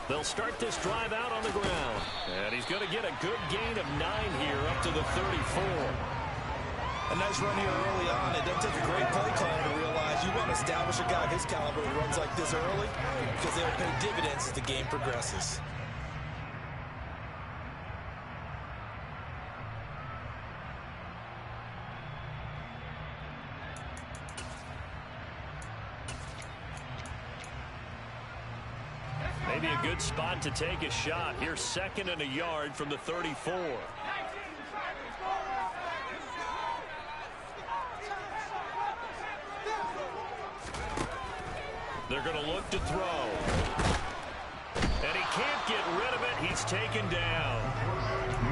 They'll start this drive out on the ground. And he's going to get a good gain of 9 here up to the 34. A nice run here early on. It doesn't take a great play caller to realize you want to establish a guy of his caliber who runs like this early because they'll pay dividends as the game progresses. Maybe a good spot to take a shot. Here's 2nd and a yard from the 34. They're going to look to throw. And he can't get rid of it. He's taken down.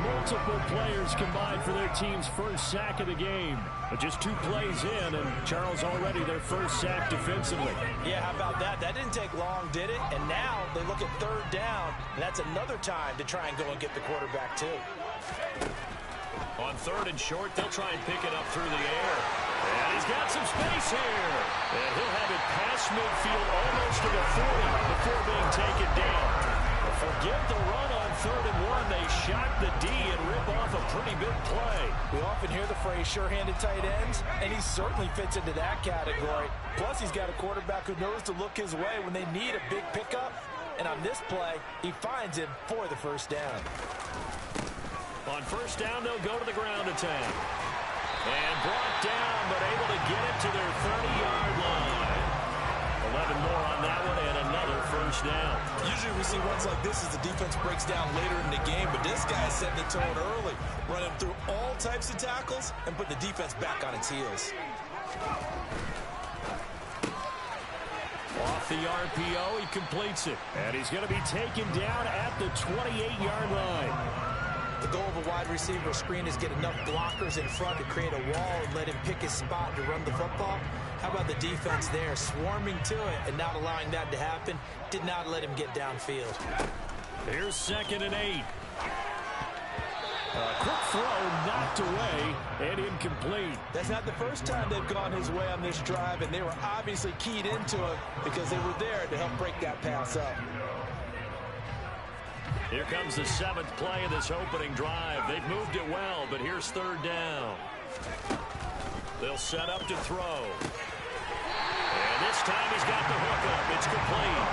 Multiple players combined for their team's first sack of the game. But just 2 plays in, and Charles already their first sack defensively. Yeah, how about that? That didn't take long, did it? And now they look at 3rd down, and that's another time to try and go and get the quarterback, too. On 3rd and short, they'll try and pick it up through the air. And he's got some space here. And he'll have it past midfield almost to the 40 before being taken down. Forget the run on 3rd and 1. They shock the D and rip off a pretty big play. We often hear the phrase sure-handed tight ends, and he certainly fits into that category. Plus, he's got a quarterback who knows to look his way when they need a big pickup. And on this play, he finds him for the first down. On 1st down, they'll go to the ground attack. And brought down, but able to get it to their 30-yard line. 11 more on that one, and another first down. Usually we see runs like this as the defense breaks down later in the game, but this guy is setting the tone early, running through all types of tackles and putting the defense back on its heels. Off the RPO, he completes it. And he's going to be taken down at the 28-yard line. The goal of a wide receiver screen is get enough blockers in front to create a wall and let him pick his spot to run the football. How about the defense there, swarming to it and not allowing that to happen? Did not let him get downfield. Here's 2nd and 8. A quick throw knocked away and incomplete. That's not the first time they've gone his way on this drive, and they were obviously keyed into it because they were there to help break that pass up. Here comes the 7th play of this opening drive. They've moved it well, but here's 3rd down. They'll set up to throw. And this time he's got the hook up. It's complete.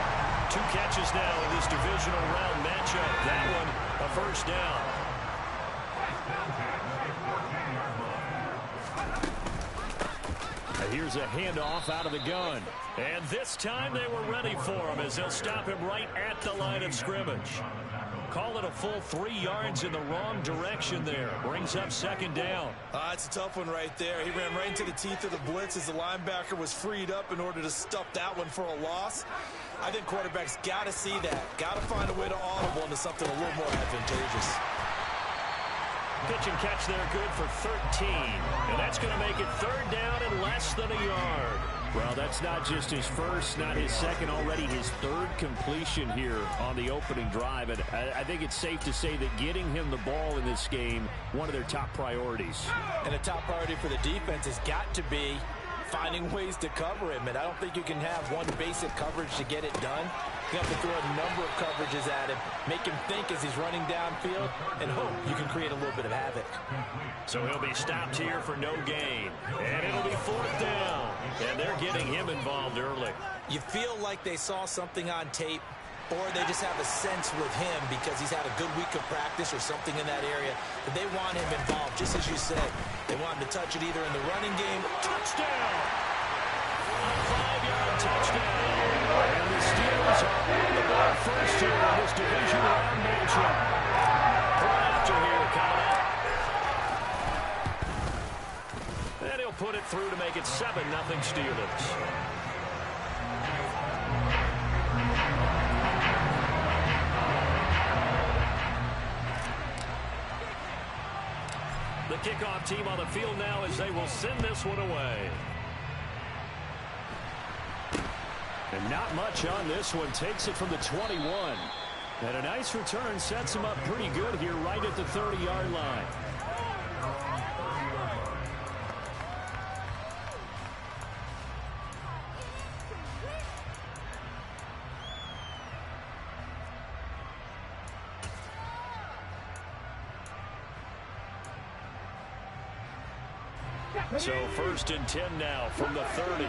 2 catches now in this divisional round matchup. That one, a first down. And here's a handoff out of the gun. And this time they were ready for him as they'll stop him right at the line of scrimmage. Call it a full 3 yards in the wrong direction there. Brings up 2nd down. It's a tough one right there. He ran right into the teeth of the blitz as the linebacker was freed up in order to stuff that one for a loss. I think quarterbacks got to see that. Got to find a way to audible into something a little more advantageous. Pitch and catch there good for 13. And that's going to make it 3rd down and less than a yard. Well, that's not just his first, not his second, already his 3rd completion here on the opening drive. And I think it's safe to say that getting him the ball in this game, one of their top priorities. And a top priority for the defense has got to be finding ways to cover him. And I don't think you can have one basic coverage to get it done. You have to throw a number of coverages at him, make him think as he's running downfield, and hope you can create a little bit of havoc. So he'll be stopped here for no gain. And it'll be 4th down. And they're getting him involved early. You feel like they saw something on tape, or they just have a sense with him because he's had a good week of practice or something in that area that they want him involved, just as you said. They want him to touch it either in the running game. Touchdown! A 5-yard touchdown. And the Steelers are on the ball first here in this division round matchup. After here, Kyle. And he'll put it through to make it 7-0 Steelers. The kickoff team on the field now as they will send this one away. And not much on this one. Takes it from the 21. And a nice return sets him up pretty good here right at the 30-yard line. So 1st and 10 now from the 30.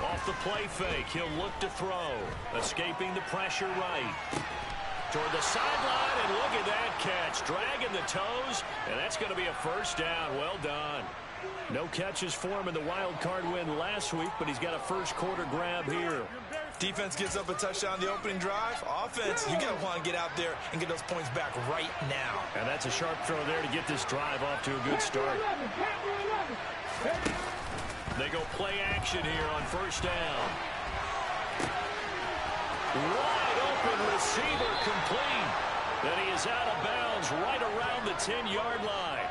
Off the play fake, he'll look to throw. Escaping the pressure right. Toward the sideline, and look at that catch. Dragging the toes, and that's going to be a 1st down. Well done. No catches for him in the wild card win last week, but he's got a 1st quarter grab here. Defense gives up a touchdown the opening drive. Offense, you got to want to get out there and get those points back right now. And that's a sharp throw there to get this drive off to a good start. They go play action here on 1st down. Wide open receiver complete. And he is out of bounds right around the 10-yard line.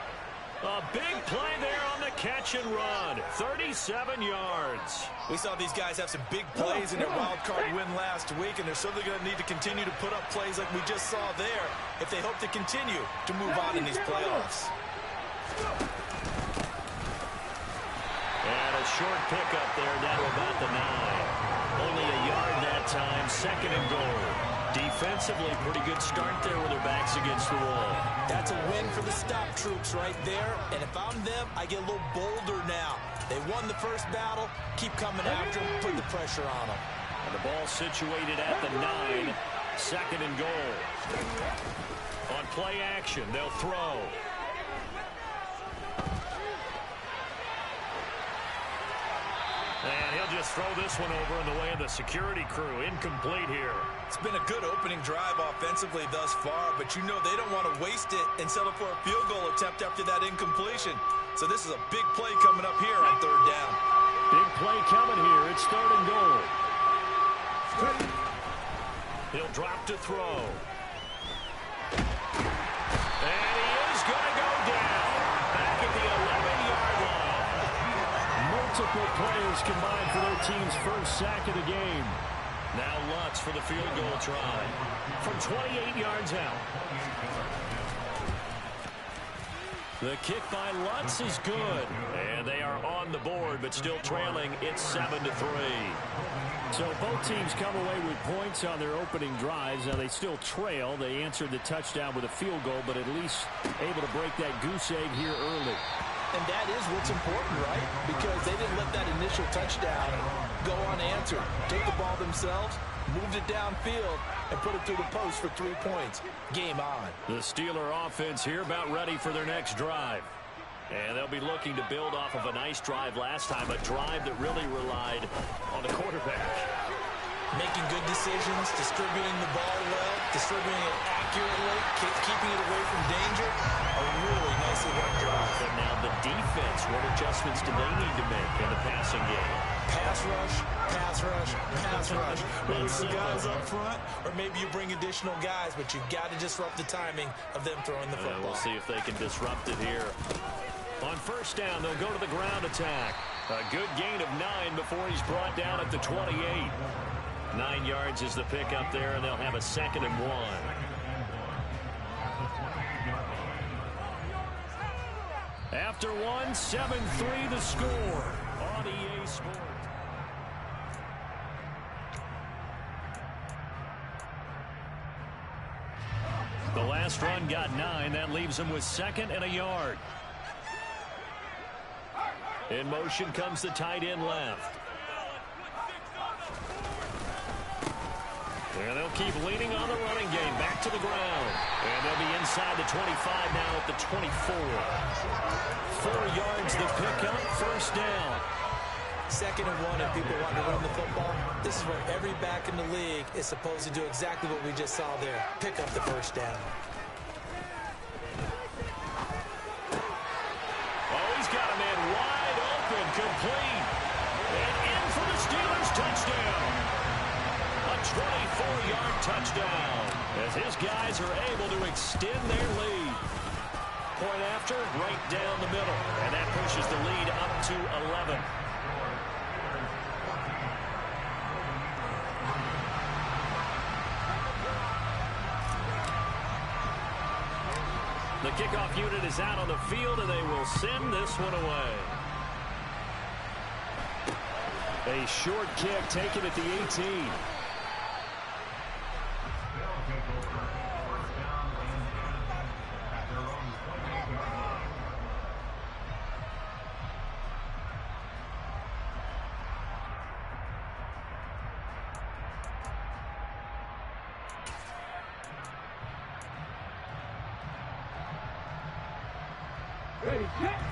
A big play there on the catch and run. 37 yards. We saw these guys have some big plays in their wild card win last week, and they're certainly going to need to continue to put up plays like we just saw there if they hope to continue to move on in these playoffs. And a short pickup there down to about the 9. Only a yard that time. 2nd and goal. Defensively, pretty good start there with their backs against the wall. That's a win for the stop troops right there. And if I'm them, I get a little bolder now. They won the 1st battle. Keep coming after them. Put the pressure on them. And the ball situated at the 9. 2nd and goal. On play action, they'll throw. And he'll just throw this one over in the way of the security crew. Incomplete here. It's been a good opening drive offensively thus far, but you know they don't want to waste it and settle for a field goal attempt after that incompletion. So this is a big play coming up here on 3rd down. Big play coming here. It's 3rd and goal. He'll drop to throw. And he is going to go down. Back at the 11-yard line. Multiple players combined for their team's 1st sack of the game. Now Lutz for the field goal try. From 28 yards out. The kick by Lutz is good. And they are on the board, but still trailing. It's 7-3. So both teams come away with points on their opening drives. Now they still trail. They answered the touchdown with a field goal, but at least able to break that goose egg here early. And that is what's important, right? Because they didn't let that initial touchdown go unanswered. Took the ball themselves, moved it downfield, and put it through the post for 3 points. Game on. The Steeler offense here about ready for their next drive. And they'll be looking to build off of a nice drive last time, a drive that really relied on the quarterback. Making good decisions, distributing the ball well, distributing it accurately, keeping it away from danger. A really nicely run drive. And now the defense, what adjustments do they need to make in the passing game? Pass rush, pass rush, pass rush. Maybe some guys up front, or maybe you bring additional guys, but you've got to disrupt the timing of them throwing the football. We'll see if they can disrupt it here. On 1st down, they'll go to the ground attack. A good gain of 9 before he's brought down at the 28. 9 yards is the pickup there, and they'll have a 2nd and 1. After 1, 7-3 the score on EA Sports. The last run got 9. That leaves him with 2nd and a yard. In motion comes the tight end left. And they'll keep leaning on the running game. Back to the ground. And they'll be inside the 25 now at the 24. 4 yards the pickup. 1st down. 2nd and 1 if people want to run the football. This is where every back in the league is supposed to do exactly what we just saw there. Pick up the 1st down. Oh, he's got a man wide open. Complete. And in for the Steelers touchdown. A 24-yard touchdown as his guys are able to extend their lead. Point after, right down the middle. And that pushes the lead up to 11. The kickoff unit is out on the field, and they will send this one away. A short kick taken at the 18.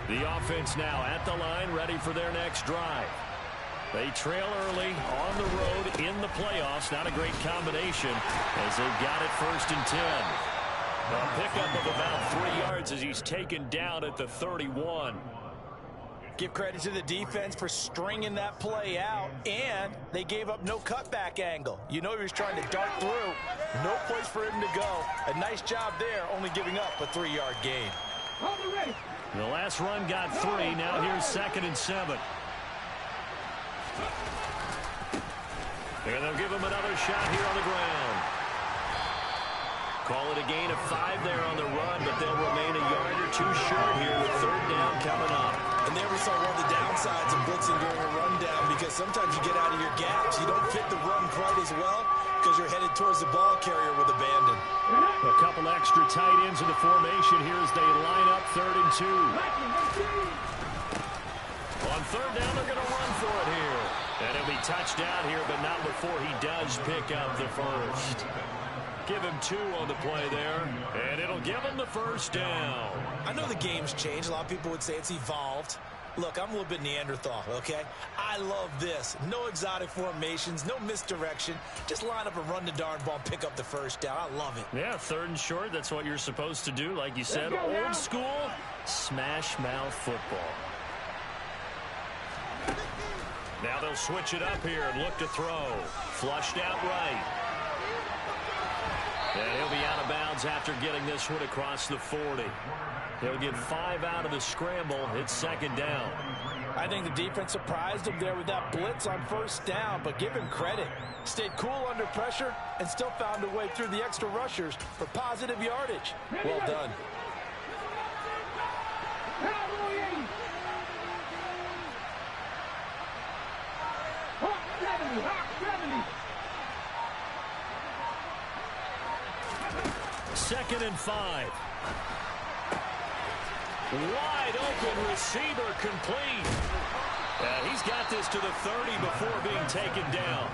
The offense now at the line, ready for their next drive. They trail early on the road in the playoffs. Not a great combination as they've got it 1st and 10. A pickup of about 3 yards as he's taken down at the 31. Give credit to the defense for stringing that play out, and they gave up no cutback angle. You know he was trying to dart through. No place for him to go. A nice job there, only giving up a 3-yard gain. The last run got 3. Now here's 2nd and 7. And they'll give him another shot here on the ground. Call it a gain of 5 there on the run, but they'll remain a yard or 2 short here with 3rd down coming up. And there we saw one of the downsides of blitzing during a rundown, because sometimes you get out of your gaps. You don't fit the run quite as well because you're headed towards the ball carrier with abandon. A couple extra tight ends in the formation here as they line up 3rd and 2. On 3rd down, they're going to run for it here. And he'll be touched down here, but not before he does pick up the 1st. Give him 2 on the play there, and it'll give him the 1st down. I know the game's changed. A lot of people would say it's evolved. Look, I'm a little bit Neanderthal, okay? I love this. No exotic formations, no misdirection. Just line up and run the darn ball, pick up the 1st down. I love it. Yeah, 3rd and short, that's what you're supposed to do. Like you said, old school, smash mouth football. Now they'll switch it up here and look to throw. Flushed out right. And he'll be out of bounds after getting this one across the 40. He'll get 5 out of the scramble. It's 2nd down. I think the defense surprised him there with that blitz on 1st down, but give him credit. Stayed cool under pressure and still found a way through the extra rushers for positive yardage. Well done. Second and 5. Wide open receiver complete. He's got this to the 30 before being taken down.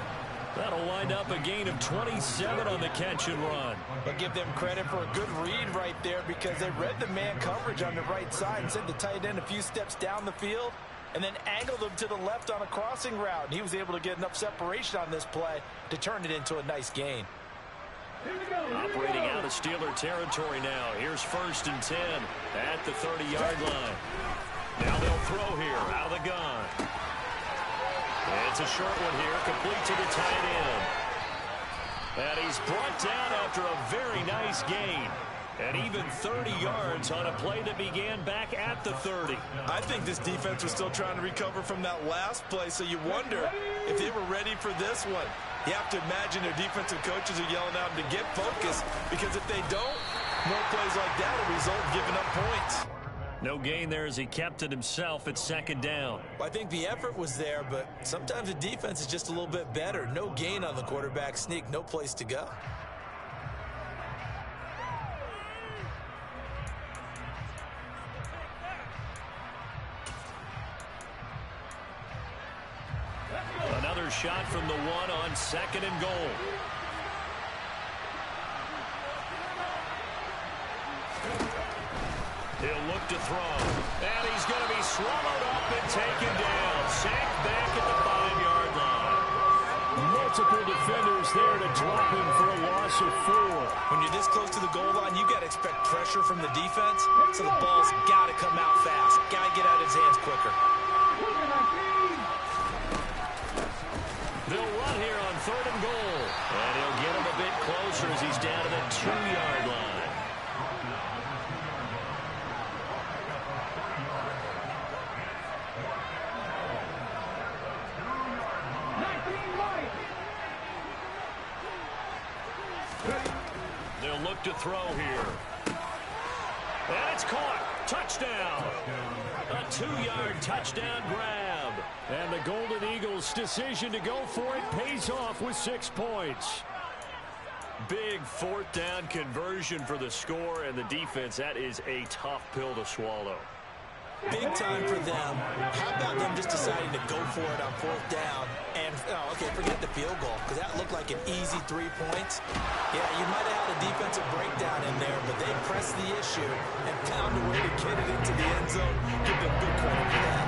That'll wind up a gain of 27 on the catch and run. But give them credit for a good read right there, because they read the man coverage on the right side and sent the tight end a few steps down the field and then angled him to the left on a crossing route. And he was able to get enough separation on this play to turn it into a nice gain. Operating out of Steeler territory now. Here's 1st and 10 at the 30-yard line. Now they'll throw here out of the gun. It's a short one here, complete to the tight end. And he's brought down after a very nice gain. And even 30 yards on a play that began back at the 30. I think this defense was still trying to recover from that last play, so you wonder if they were ready for this one. You have to imagine their defensive coaches are yelling at them to get focused, because if they don't, more plays like that will result in giving up points. No gain there as he kept it himself at 2nd down. Well, I think the effort was there, but sometimes the defense is just a little bit better. No gain on the quarterback sneak, no place to go. Another shot from the 1 on 2nd and goal. He'll look to throw. And he's going to be swallowed up and taken down. Sacked back at the 5-yard line. Multiple defenders there to drop him for a loss of 4. When you're this close to the goal line, you got to expect pressure from the defense, so the ball's got to come out fast. Got to get out of his hands quicker. They'll run here on 3rd and goal. And he'll get him a bit closer as he's down to the 2-yard line. They'll look to throw here. And it's caught. Touchdown. A 2-yard touchdown grab. And the Golden Eagles' decision to go for it pays off with 6 points. Big 4th down conversion for the score, and the defense, that is a tough pill to swallow. Big time for them. How about them just deciding to go for it on 4th down? And, okay, forget the field goal, because that looked like an easy 3 points. Yeah, you might have had a defensive breakdown in there, but they pressed the issue and found a way to get it into the end zone. Give them good credit for that.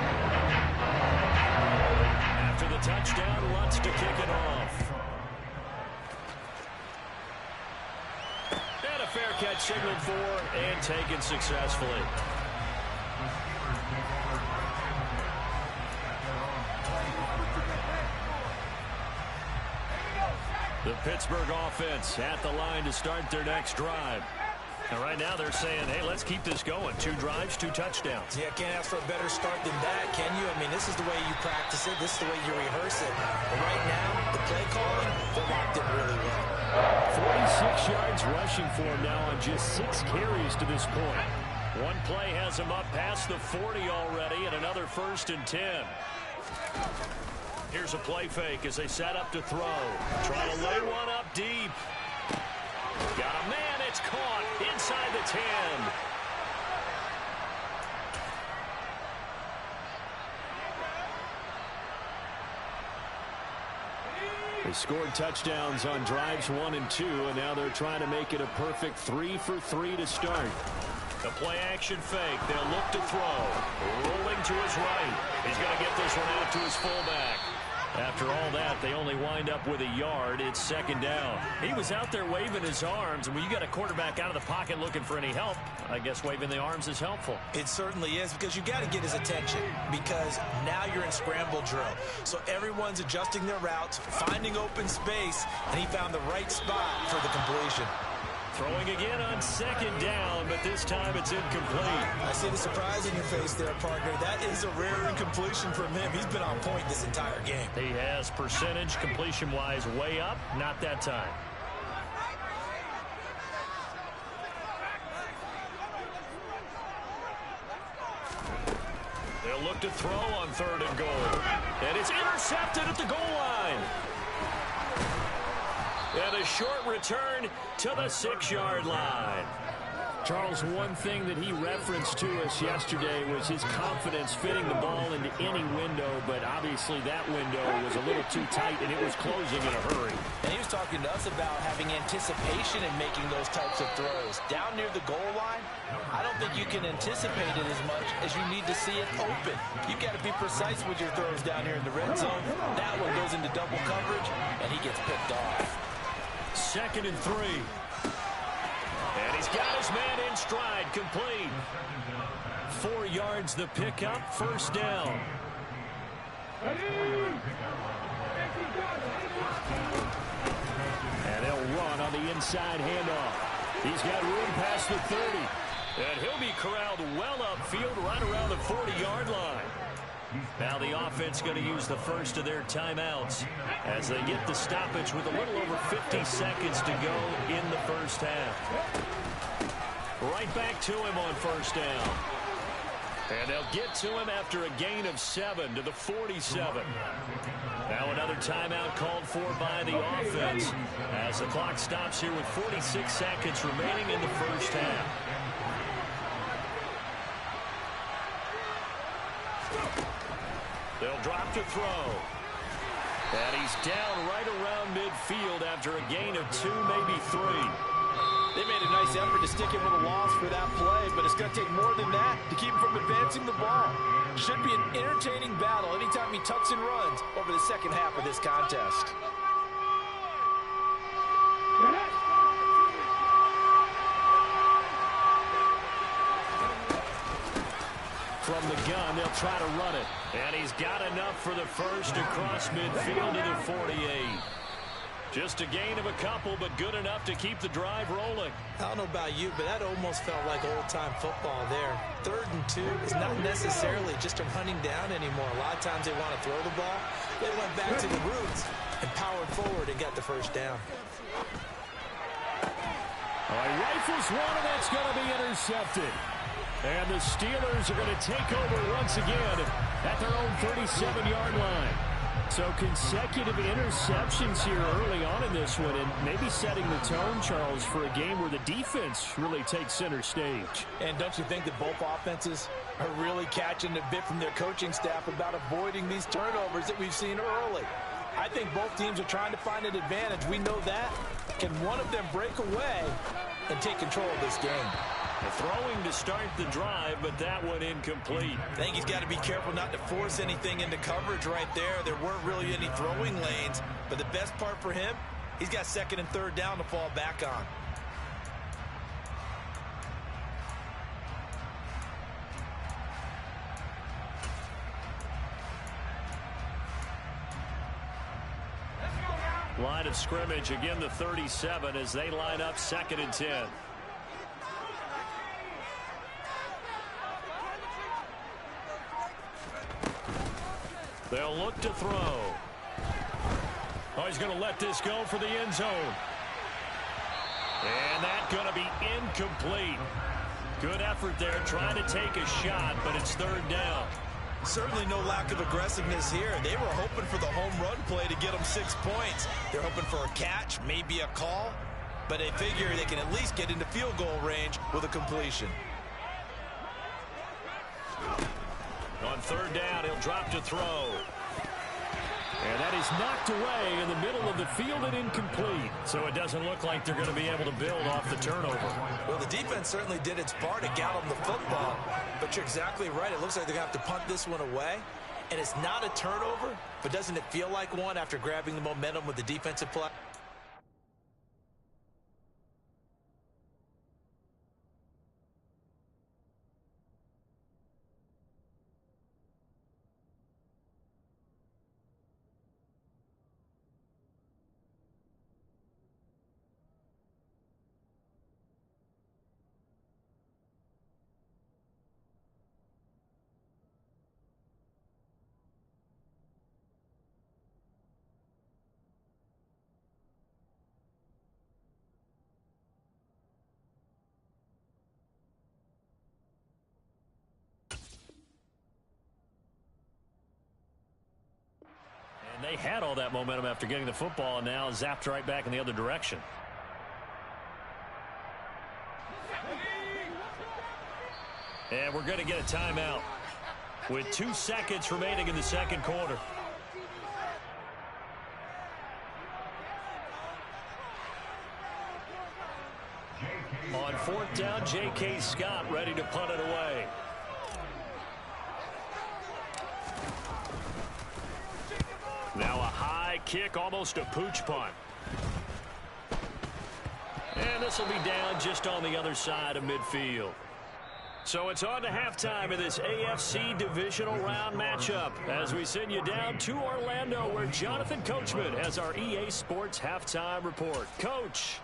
After the touchdown, Lutz to kick it off. And a fair catch signaled for and taken successfully. The Pittsburgh offense at the line to start their next drive. And right now they're saying, hey, let's keep this going. 2 drives, 2 touchdowns. Yeah, can't ask for a better start than that, can you? I mean, this is the way you practice it. This is the way you rehearse it. But right now, the play calling, they're locked in really well. 46 yards rushing for him now on just 6 carries to this point. One play has him up past the 40 already, and another 1st and 10. Here's a play fake as they set up to throw. Trying to lay one up deep. Got a man. It's caught inside the 10. They scored touchdowns on drives 1 and 2, and now they're trying to make it a perfect 3 for 3 to start. The play action fake. They'll look to throw. Rolling to his right. He's going to get this one out to his fullback. After all that, they only wind up with a yard. It's 2nd down. He was out there waving his arms, and when you got a quarterback out of the pocket looking for any help, I guess waving the arms is helpful. It certainly is, because you got to get his attention, because now you're in scramble drill. So everyone's adjusting their routes, finding open space, and he found the right spot for the completion. Throwing again on 2nd down, but this time it's incomplete. I see the surprise in your face there, partner. That is a rare incompletion from him. He's been on point this entire game. He has percentage completion-wise way up, not that time. They'll look to throw on 3rd and goal. And it's intercepted at the goal line. And a short return to the 6-yard line. Charles, one thing that he referenced to us yesterday was his confidence fitting the ball into any window, but obviously that window was a little too tight, and it was closing in a hurry. And he was talking to us about having anticipation in making those types of throws. Down near the goal line, I don't think you can anticipate it as much as you need to see it open. You've got to be precise with your throws down here in the red zone. That one goes into double coverage, and he gets picked off. 2nd and 3. And he's got his man in stride, complete. 4 yards the pickup, 1st down. And they'll run on the inside handoff. He's got room past the 30. And he'll be corralled well upfield right around the 40-yard line. Now the offense going to use the first of their timeouts as they get the stoppage with a little over 50 seconds to go in the first half. Right back to him on 1st down. And they'll get to him after a gain of 7 to the 47. Now another timeout called for by the offense as the clock stops here with 46 seconds remaining in the first half. They'll drop to throw. And he's down right around midfield after a gain of 2, maybe 3. They made a nice effort to stick him with a loss for that play, but it's going to take more than that to keep him from advancing the ball. Should be an entertaining battle anytime he tucks and runs over the second half of this contest. From the gun, they'll try to run it. And he's got enough for the first across midfield to the 48. Just a gain of a couple, but good enough to keep the drive rolling. I don't know about you, but that almost felt like old-time football there. 3rd and 2 is not necessarily just a running down anymore. A lot of times they want to throw the ball. They went back to the roots and powered forward and got the first down. Rifles one, and that's going to be intercepted. And the Steelers are going to take over once again at their own 37-yard line. So consecutive interceptions here early on in this one, and maybe setting the tone, Charles, for a game where the defense really takes center stage. And don't you think that both offenses are really catching a bit from their coaching staff about avoiding these turnovers that we've seen early. I think both teams are trying to find an advantage. We know that. Can one of them break away and take control of this game? Throwing to start the drive, but that one incomplete. I think he's got to be careful not to force anything into coverage right there. There weren't really any throwing lanes, but the best part for him, he's got second and third down to fall back on. Line of scrimmage, again the 37 as they line up 2nd and 10. They'll look to throw. Oh, he's going to let this go for the end zone. And that's going to be incomplete. Good effort there, trying to take a shot, but it's 3rd down. Certainly no lack of aggressiveness here. They were hoping for the home run play to get them 6 points. They're hoping for a catch, maybe a call, but they figure they can at least get into field goal range with a completion. On 3rd down, he'll drop to throw. And that is knocked away in the middle of the field and incomplete. So it doesn't look like they're going to be able to build off the turnover. Well, the defense certainly did its part to get them the football. But you're exactly right. It looks like they're going to have to punt this one away. And it's not a turnover, but doesn't it feel like one after grabbing the momentum with the defensive play? They had all that momentum after getting the football, and now zapped right back in the other direction. And we're going to get a timeout with 2 seconds remaining in the 2nd quarter. On 4th down, J.K. Scott ready to punt it away. Now a high kick, almost a pooch punt. And this will be down just on the other side of midfield. So it's on to halftime in this AFC Divisional Round matchup as we send you down to Orlando where Jonathan Coachman has our EA Sports Halftime Report. Coach.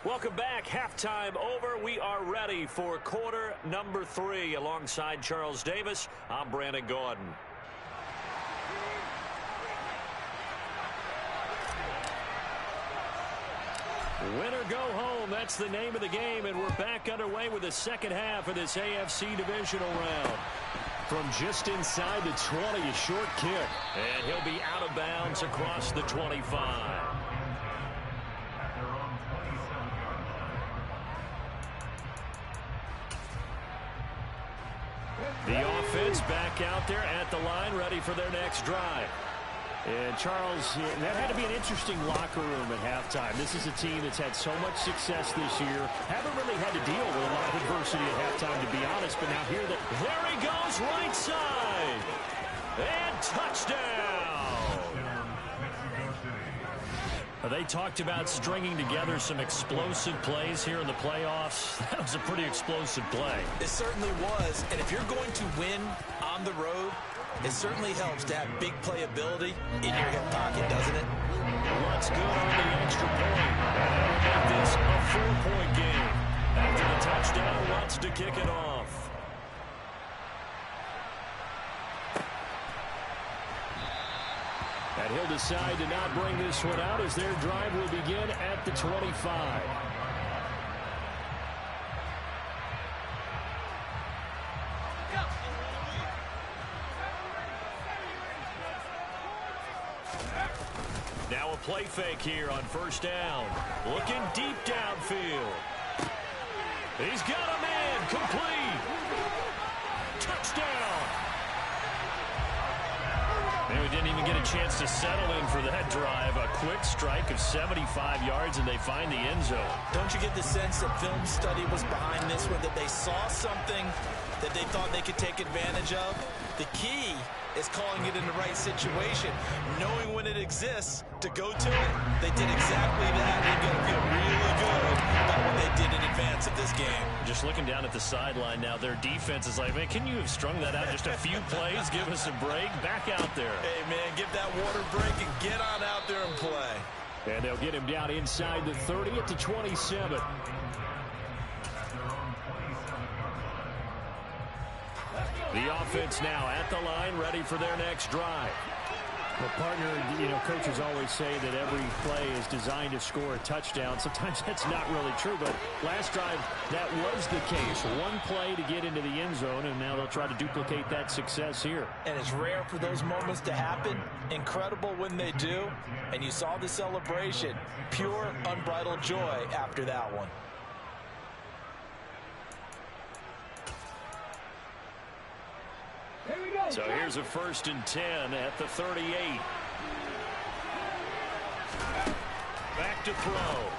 Welcome back. Halftime over. We are ready for quarter number 3. Alongside Charles Davis, I'm Brandon Gaudin. Win or go home, that's the name of the game, and we're back underway with the second half of this AFC Divisional Round. From just inside the 20, a short kick. And he'll be out of bounds across the 25. The offense back out there at the line, ready for their next drive. And Charles, that had to be an interesting locker room at halftime. This is a team that's had so much success this year. Haven't really had to deal with a lot of adversity at halftime, to be honest. But now here, there he goes, right side. And touchdown. They talked about stringing together some explosive plays here in the playoffs. That was a pretty explosive play. It certainly was. And if you're going to win on the road, it certainly helps to have big playability in your hip pocket, doesn't it? What's good on the extra point? Make this a 4-point game. After the touchdown, wants to kick it off. And he'll decide to not bring this one out as their drive will begin at the 25. play fake here on first down. Looking deep downfield. He's got a man. Complete. Touchdown. And we didn't even get a chance to settle in for that drive. A quick strike of 75 yards, and they find the end zone. Don't you get the sense that film study was behind this one, that they saw something that they thought they could take advantage of? The key is calling it in the right situation, knowing when it exists to go to it. They did exactly that. They're going to feel really good about what they did in advance of this game. Just looking down at the sideline now, their defense is like, man, can you have strung that out just a few plays? Give us a break. Back out there. Hey, man, give that water break and get on out there and play. And they'll get him down inside the 30 at the 27. The offense now at the line, ready for their next drive. Well, partner, coaches always say that every play is designed to score a touchdown. Sometimes that's not really true, but last drive, that was the case. One play to get into the end zone, and now they'll try to duplicate that success here. And it's rare for those moments to happen. Incredible when they do. And you saw the celebration. Pure, unbridled joy after that one. So here's a 1st and 10 at the 38. Back to throw.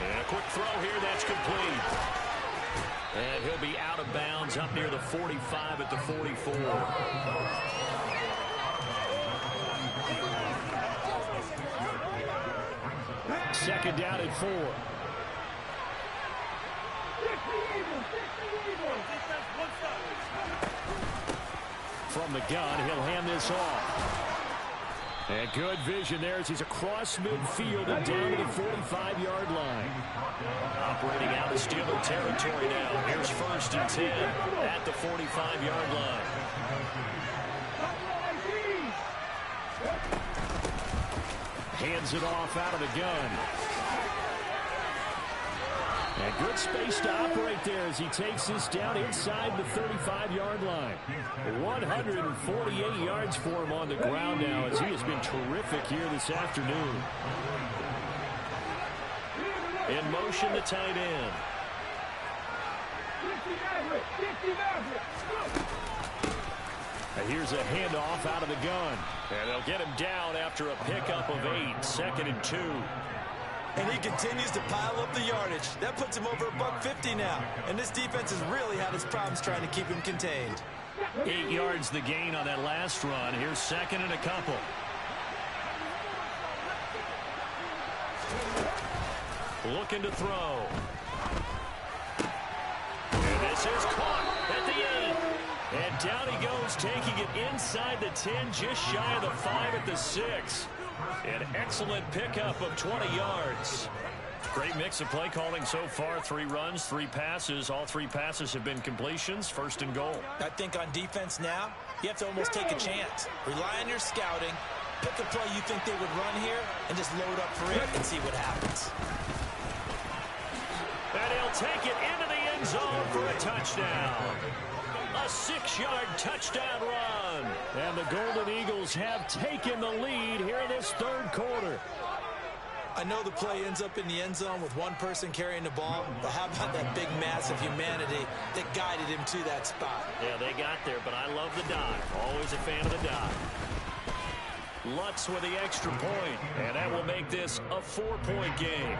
And a quick throw here, that's complete. And he'll be out of bounds up near the 45 at the 44. Second down and 4. From the gun, he'll hand this off. And good vision there as he's across midfield and down to the 45-yard line. Operating out of Steeler territory now. Here's 1st and 10 at the 45-yard line. Hands it off out of the gun. And good space to operate there as he takes this down inside the 35-yard line. 148 yards for him on the ground now as he has been terrific here this afternoon. In motion, the tight end. And here's a handoff out of the gun. And they'll get him down after a pickup of 8. 2nd and 2. And he continues to pile up the yardage. That puts him over $150 now. And this defense has really had its problems trying to keep him contained. 8 yards the gain on that last run. Here's 2nd and a couple. Looking to throw. And this is caught at the 8. And down he goes, taking it inside the 10, just shy of the 5 at the 6. An excellent pickup of 20 yards. Great mix of play calling so far. 3 runs, 3 passes. All 3 passes have been completions. 1st and goal. I think on defense now, you have to almost take a chance. Rely on your scouting. Pick a play you think they would run here and just load up for it and see what happens. And he'll take it into the end zone for a touchdown. A 6-yard touchdown run. And the Golden Eagles have taken the lead here in this 3rd quarter. I know the play ends up in the end zone with one person carrying the ball, but how about that big mass of humanity that guided him to that spot? Yeah, they got there, but I love the dive. Always a fan of the dive. Lutz with the extra point, and that will make this a 4-point game.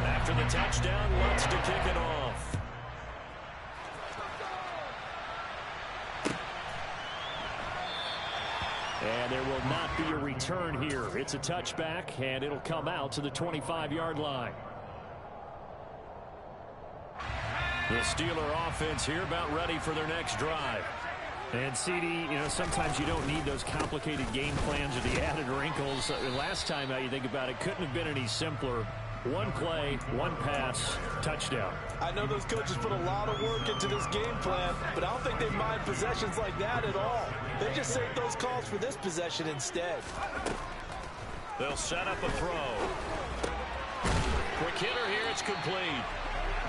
After the touchdown, Lutz to kick it off. And there will not be a return here. It's a touchback, and it'll come out to the 25-yard line. The Steeler offense here about ready for their next drive. And CD, sometimes you don't need those complicated game plans or the added wrinkles. Last time out, you think about it, couldn't have been any simpler. One play, one pass, touchdown. I know those coaches put a lot of work into this game plan, but I don't think they mind possessions like that at all. They just save those calls for this possession instead. They'll set up a throw. Quick hitter here, it's complete.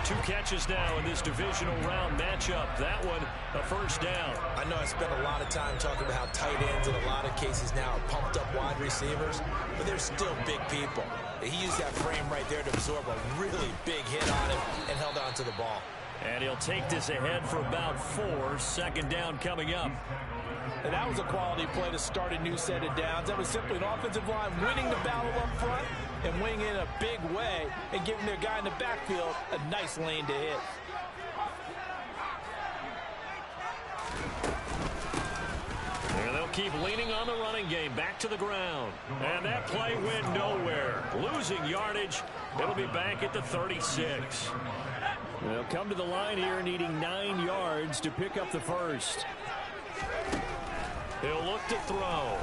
2 catches now in this divisional round matchup. That one, a first down. I know I spent a lot of time talking about how tight ends in a lot of cases now are pumped up wide receivers, but they're still big people. He used that frame right there to absorb a really big hit on him and held on to the ball. And he'll take this ahead for about 4. Second down coming up. And that was a quality play to start a new set of downs. That was simply an offensive line winning the battle up front and winning in a big way and giving their guy in the backfield a nice lane to hit. There they'll keep leaning on the running game. Back to the ground. And that play went nowhere. Losing yardage. It'll be back at the 36. They'll come to the line here needing 9 yards to pick up the first. He'll look to throw.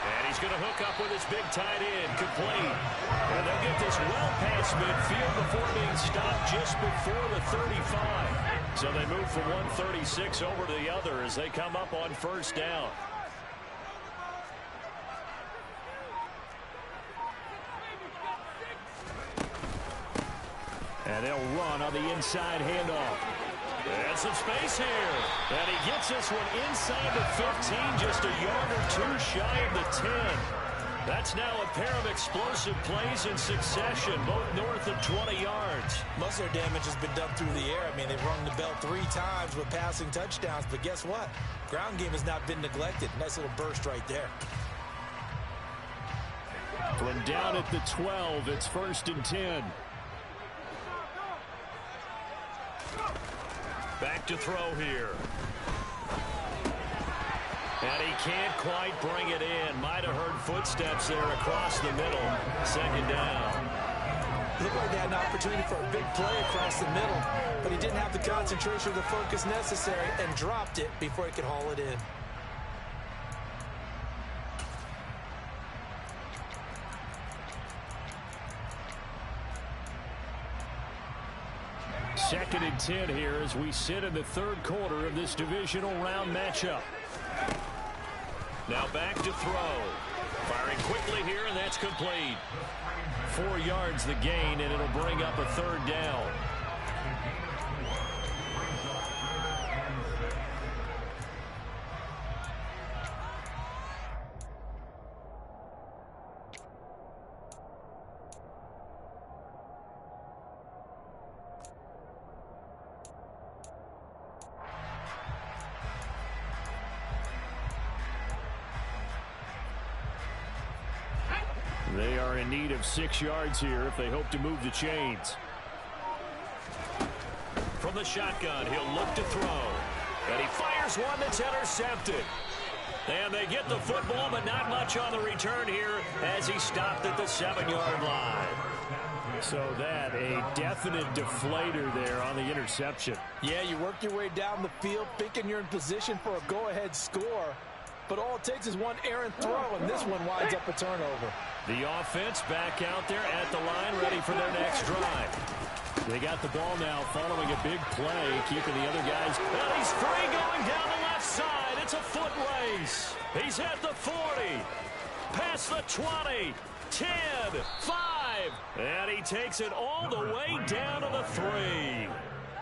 And he's going to hook up with his big tight end. Complete. And they'll get this well past midfield before being stopped just before the 35. So they move from 136 over to the other as they come up on first down. And they'll run on the inside handoff. And some space here. And he gets this one inside the 15, just a yard or 2 shy of the 10. That's now a pair of explosive plays in succession, both north of 20 yards. Most of their damage has been done through the air. I mean, they've rung the bell 3 times with passing touchdowns, but guess what? Ground game has not been neglected. Nice little burst right there. From down at the 12, it's 1st and 10. Back to throw here. And he can't quite bring it in. Might have heard footsteps there across the middle. Second down. Looked like they had an opportunity for a big play across the middle, but he didn't have the concentration or the focus necessary and dropped it before he could haul it in. Second and 10 here as we sit in the 3rd quarter of this divisional round matchup. Now back to throw. Firing quickly here, and that's complete. 4 yards the gain, and it'll bring up a 3rd down. They are in need of 6 yards here if they hope to move the chains. From the shotgun, he'll look to throw. And he fires one that's intercepted. And they get the football, but not much on the return here as he stopped at the 7-yard line. So that, a definite deflator there on the interception. Yeah, you work your way down the field thinking you're in position for a go-ahead score. But all it takes is one errant throw, and this one winds up a turnover. The offense back out there at the line, ready for their next drive. They got the ball now following a big play, keeping the other guys. And he's free going down the left side. It's a foot race. He's at the 40, past the 20, 10, 5. And he takes it all the way down to the 3.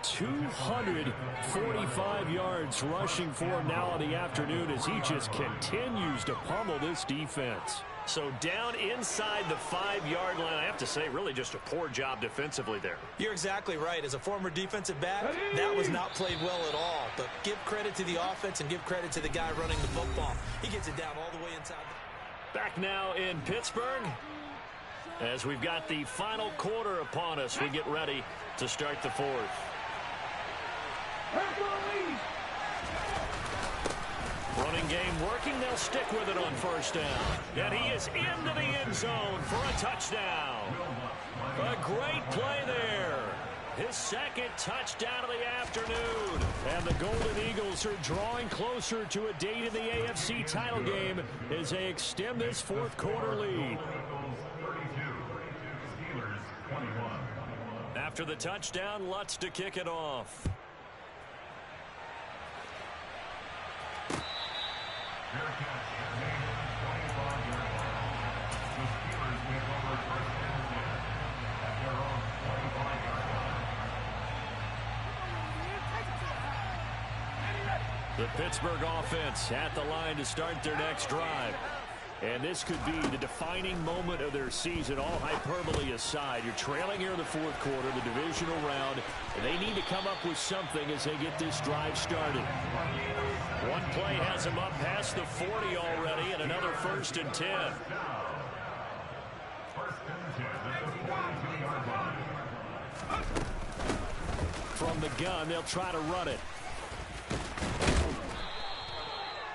245 yards rushing for him now in the afternoon as he just continues to pummel this defense. So down inside the 5-yard line, I have to say, really just a poor job defensively there. You're exactly right. As a former defensive back, that was not played well at all. But give credit to the offense and give credit to the guy running the football. He gets it down all the way inside. Back now in Pittsburgh, as we've got the final quarter upon us, we get ready to start the 4th. Running game working. They'll stick with it on first down. And he is into the end zone for a touchdown. A great play there. His 2nd touchdown of the afternoon. And the Golden Eagles are drawing closer to a date in the AFC title game as they extend this 4th quarter lead. After the touchdown, Lutz to kick it off. The Pittsburgh offense at the line to start their next drive. And this could be the defining moment of their season, all hyperbole aside. You're trailing here in the fourth quarter, the divisional round, and they need to come up with something as they get this drive started. One play has them up past the 40 already, and another 1st and 10. From the gun, they'll try to run it.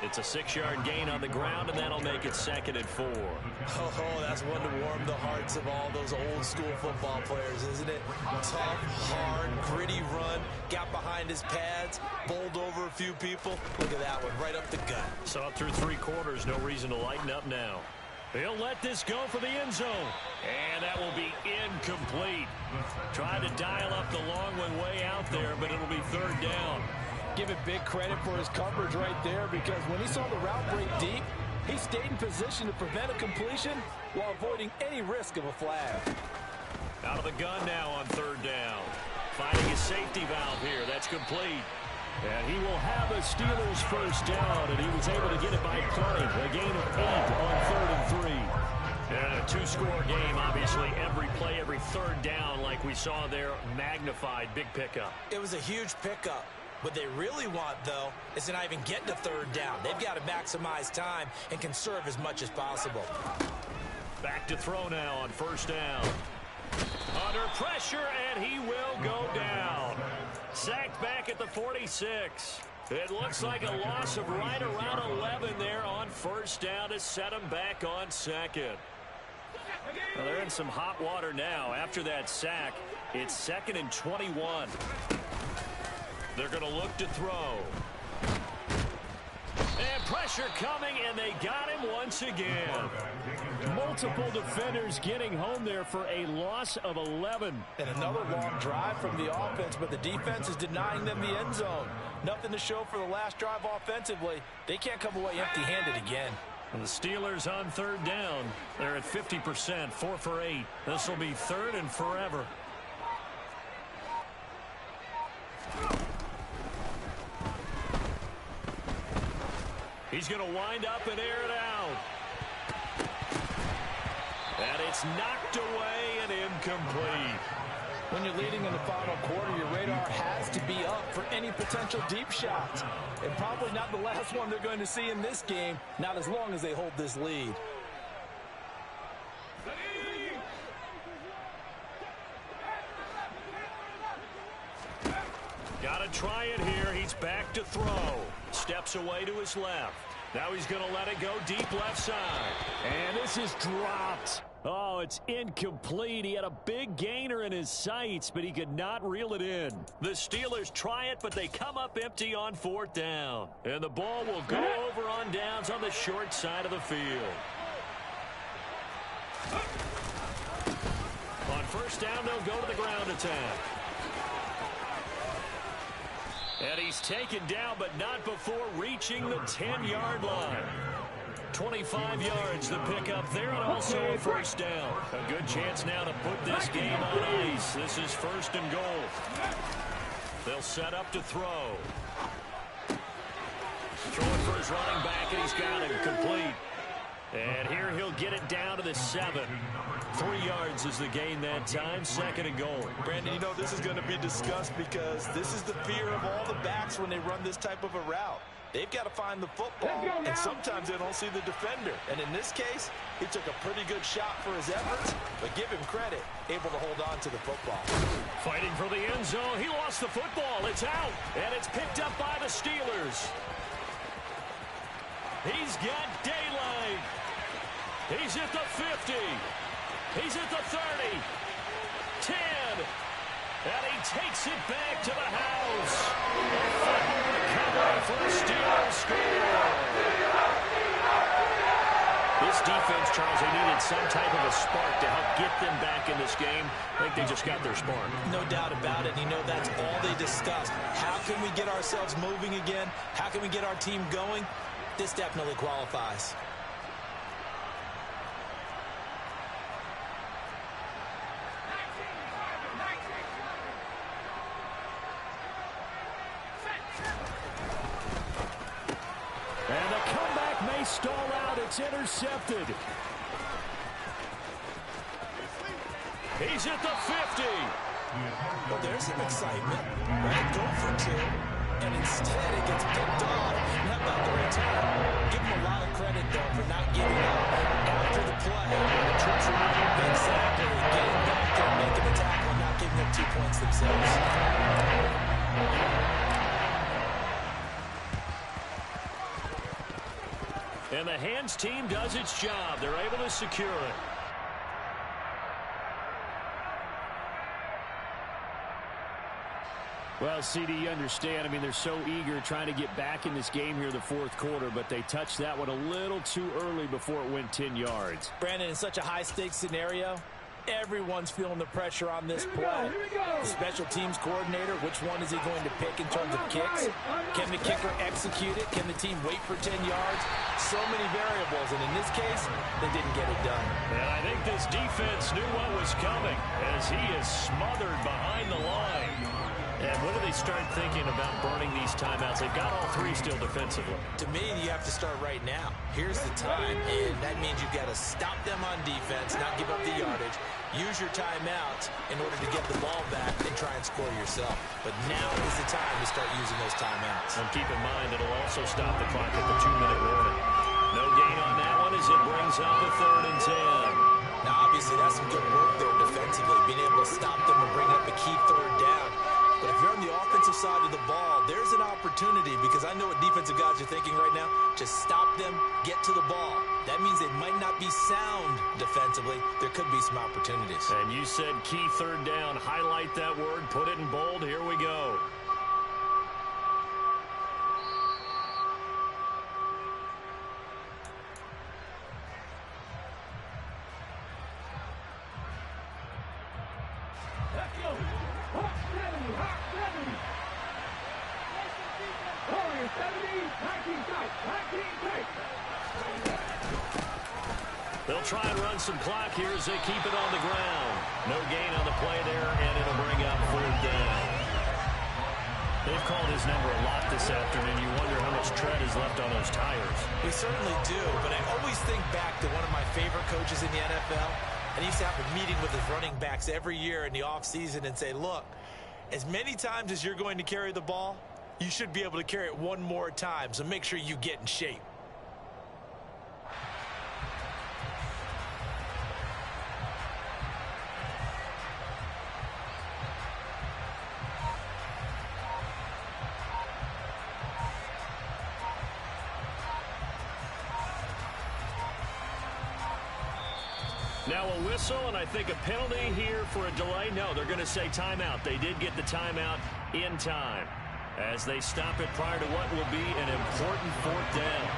It's a 6-yard gain on the ground, and that'll make it 2nd and 4. Oh, that's one to warm the hearts of all those old-school football players, isn't it? Tough, hard, gritty run, got behind his pads, bowled over a few people. Look at that one, right up the gut. So up through 3 quarters, no reason to lighten up now. He'll let this go for the end zone. And that will be incomplete. Tried to dial up the long one way out there, but it'll be 3rd down. Give it big credit for his coverage right there, because when he saw the route break deep, he stayed in position to prevent a completion while avoiding any risk of a flag. Out of the gun now on 3rd down. Finding his safety valve here. That's complete. And he will have a Steelers 1st down, and he was able to get it by plenty. A gain of 8 on 3rd and 3. And a 2-score game, obviously. Every play, every 3rd down, like we saw there, magnified. Big pickup. It was a huge pickup. What they really want, though, is to not even get to 3rd down. They've got to maximize time and conserve as much as possible. Back to throw now on 1st down. Under pressure, and he will go down. Sacked back at the 46. It looks like a loss of right around 11 there on 1st down to set him back on 2nd. Well, they're in some hot water now. After that sack, it's 2nd and 21. They're going to look to throw. And pressure coming, and they got him once again. Multiple defenders getting home there for a loss of 11. And another long drive from the offense, but the defense is denying them the end zone. Nothing to show for the last drive offensively. They can't come away empty-handed again. And the Steelers on 3rd down. They're at 50%, 4 for 8. This will be 3rd and forever. He's going to wind up and air it out. And it's knocked away and incomplete. When you're leading in the final quarter, your radar has to be up for any potential deep shots. And probably not the last one they're going to see in this game, not as long as they hold this lead. Got to try it here. He's back to throw. Steps away to his left. Now he's going to let it go deep left side. And this is dropped. Oh, it's incomplete. He had a big gainer in his sights, but he could not reel it in. The Steelers try it, but they come up empty on 4th down. And the ball will go over on downs on the short side of the field. On 1st down, they'll go to the ground attack. And he's taken down, but not before reaching the 10-yard line. 25 yards the pickup there, and also a 1st down. A good chance now to put this game on ice. This is 1st and goal. They'll set up to throw. Throwing for his running back, and he's got him complete. And here he'll get it down to the 7. 3 yards is the gain that time. 2nd and goal. Brandon, you know this is going to be discussed because this is the fear of all the backs when they run this type of a route. They've got to find the football, and sometimes they don't see the defender. And in this case, he took a pretty good shot for his efforts, but give him credit, able to hold on to the football. Fighting for the end zone. He lost the football. It's out, and it's picked up by the Steelers. He's got daylight. He's at the 50. He's at the 30. 10. And he takes it back to the house. A fumble recovery for the Steelers score. This defense, Charles, they needed some type of a spark to help get them back in this game. I think they just got their spark. No doubt about it. You know, that's all they discussed. How can we get ourselves moving again? How can we get our team going? This definitely qualifies. stall out. It's intercepted. He's at the 50. Well, there's some excitement, right? Go for two, and instead it gets picked off. How about the return? Give him a lot of credit, though, for not giving up after the play. Exactly. Getting back there, making the tackle, and not giving up 2 points themselves. And the hands team does its job. They're able to secure it. Well, CD, you understand. I mean, they're so eager trying to get back in this game here in the fourth quarter, but they touched that one a little too early before it went 10 yards. Brandon, in such a high-stakes scenario, everyone's feeling the pressure on this play. The special teams coordinator, which one is he going to pick in terms of kicks? Can the kicker execute it? Can the team wait for 10 yards? So many variables, and in this case, they didn't get it done. And I think this defense knew what was coming as he is smothered behind the line. And when do they start thinking about burning these timeouts? They've got all three still defensively. To me, you have to start right now. Here's the time, and that means you've got to stop them on defense, not give up the yardage. Use your timeouts in order to get the ball back and try and score yourself. But now is the time to start using those timeouts. And keep in mind, it'll also stop the clock at the 2-minute warning. No gain on that one as it brings up a 3rd and 10. Now, obviously, that's some good work there defensively, being able to stop them and bring up a key 3rd down. But if you're on the offensive side of the ball, there's an opportunity, because I know what defensive guys are thinking right now. Just stop them, get to the ball. That means they might not be sound defensively. There could be some opportunities. And you said key 3rd down. Highlight that word. Put it in bold. Here we go. They'll try and run some clock here as they keep it on the ground. No gain on the play there, and it'll bring up 4th down. They've called his number a lot this afternoon. You wonder how much tread is left on those tires. We certainly do, but I always think back to one of my favorite coaches in the NFL, and he used to have a meeting with his running backs every year in the offseason and say, look, as many times as you're going to carry the ball, you should be able to carry it one more time, so make sure you get in shape. Now a whistle, and I think a penalty here for a delay. No, they're going to say timeout. They did get the timeout in time as they stop it prior to what will be an important 4th down.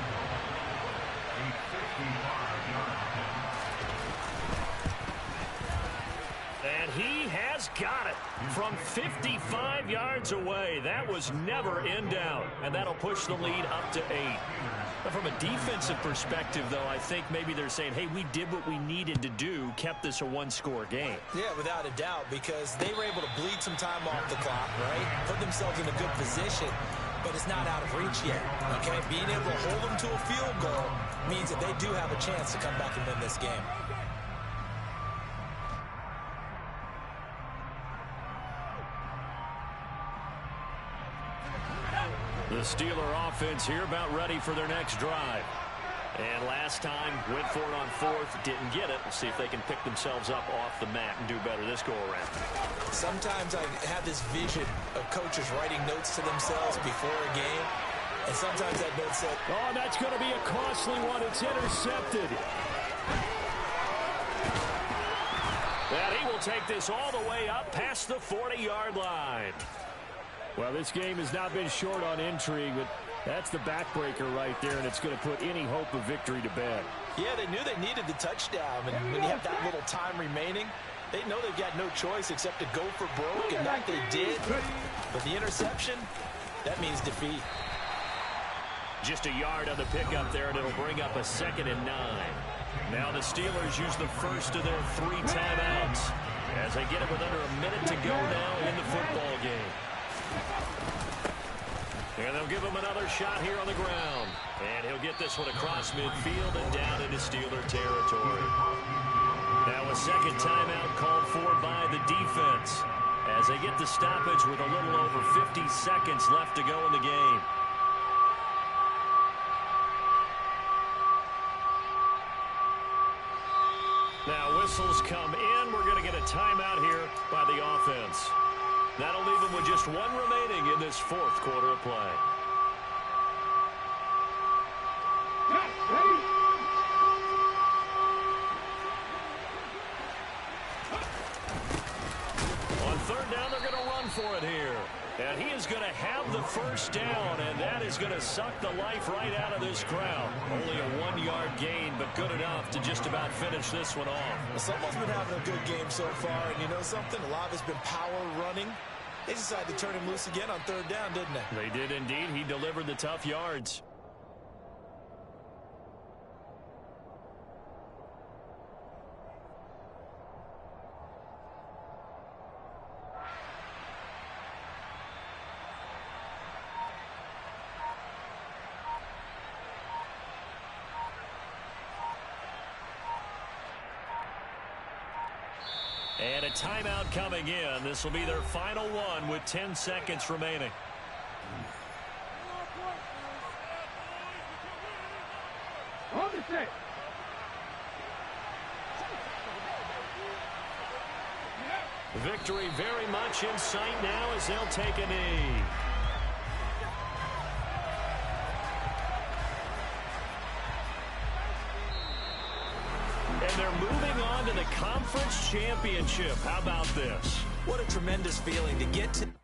And he has got it from 55 yards away. That was never in doubt, and that'll push the lead up to 8. But from a defensive perspective, though, I think maybe they're saying, hey, we did what we needed to do, kept this a 1-score game. Yeah, without a doubt, because they were able to bleed some time off the clock, right? Put themselves in a good position, but it's not out of reach yet, okay? Being able to hold them to a field goal means that they do have a chance to come back and win this game. The Steeler offense here about ready for their next drive. And last time, went for it on 4th, didn't get it. We'll see if they can pick themselves up off the mat and do better this go-around. Sometimes I have this vision of coaches writing notes to themselves before a game, and sometimes that note said, oh, that's going to be a costly one. It's intercepted. And he will take this all the way up past the 40-yard line. Well, this game has not been short on intrigue, but that's the backbreaker right there, and it's going to put any hope of victory to bed. Yeah, they knew they needed the touchdown, and when you have that little time remaining, they know they've got no choice except to go for broke, and that they did. But the interception, that means defeat. Just a yard on the pickup there, and it'll bring up a 2nd and 9. Now the Steelers use the first of their 3 timeouts as they get it with under a minute to go now in the football game. And they'll give him another shot here on the ground. And he'll get this one across midfield and down into Steeler territory. Now a second timeout called for by the defense as they get the stoppage with a little over 50 seconds left to go in the game. Now whistles come in. We're going to get a timeout here by the offense. That'll leave them with just one remaining in this fourth quarter of play. On third down, they're going to run for it here. And he is going to have the first down, and that is going to suck the life right out of this crowd. Only a 1-yard gain, but good enough to just about finish this one off. Well, someone's been having a good game so far, and you know something? A lot of it's been power running. They decided to turn him loose again on third down, didn't they? They did indeed. He delivered the tough yards. And a timeout coming in. This will be their final one with 10 seconds remaining. Victory very much in sight now as they'll take a knee. And they're moving on to the conference championship. How about this? What a tremendous feeling to get to.